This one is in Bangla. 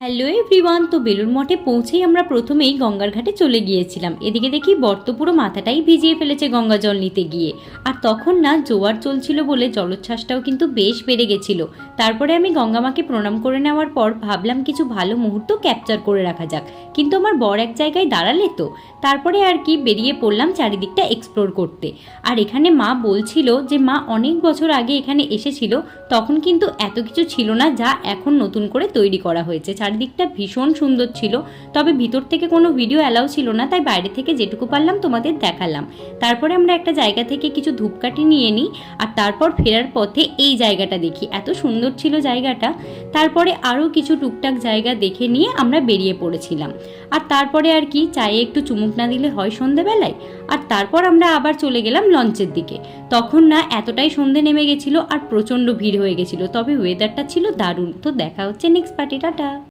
Hello everyone. তো বেলুড় মঠে পৌঁছেই আমরা প্রথমেই গঙ্গার ঘাটে চলে গিয়েছিলাম। এদিকে দেখি বর্ত পুরো মাথাটাই ভিজিয়ে ফেলেছে গঙ্গা জল নিতে গিয়ে। আর তখন না জোয়ার চলছিল বলে জলোচ্ছ্বাসটাও কিন্তু বেশ বেড়ে গেছিল। তারপরে আমি গঙ্গা মাকে প্রণাম করে নেওয়ার পর ভাবলাম কিছু ভালো মুহূর্ত ক্যাপচার করে রাখা যাক, কিন্তু আমার বর এক জায়গায় দাঁড়ালে তো তারপরে আর কি বেরিয়ে পড়লাম চারিদিকটা এক্সপ্লোর করতে। আর এখানে মা বলছিল যে মা অনেক বছর আগে এখানে এসেছিল, তখন কিন্তু এত কিছু ছিল না যা এখন নতুন করে তৈরি করা হয়েছে। চারিদিকটা ভীষণ সুন্দর ছিল, তবে ভিতর থেকে কোনো ভিডিও অ্যালাউ ছিল না, তাই বাইরে থেকে যেটুকু পারলাম তোমাদের দেখালাম। তারপরে আমরা একটা জায়গা থেকে কিছু ধূপকাঠি নিয়ে নিই, আর তারপর ফেরার পথে এই জায়গাটা দেখি, এত সুন্দর ছিল জায়গাটা। তারপরে আরও কিছু টুকটাক জায়গা দেখে নিয়ে আমরা বেরিয়ে পড়েছিলাম। আর তারপরে আর কি চায়ে একটু চুমুক না দিলে হয় সন্ধেবেলায়। আর তারপর আমরা আবার চলে গেলাম লঞ্চের দিকে। তখন না এতটাই সন্ধে নেমে গেছিল আর প্রচণ্ড ভিড় হয়ে গেছিল, তবে ওয়েদারটা ছিল দারুণ। তো দেখা হচ্ছে নেক্সট পার্টি, টাটা।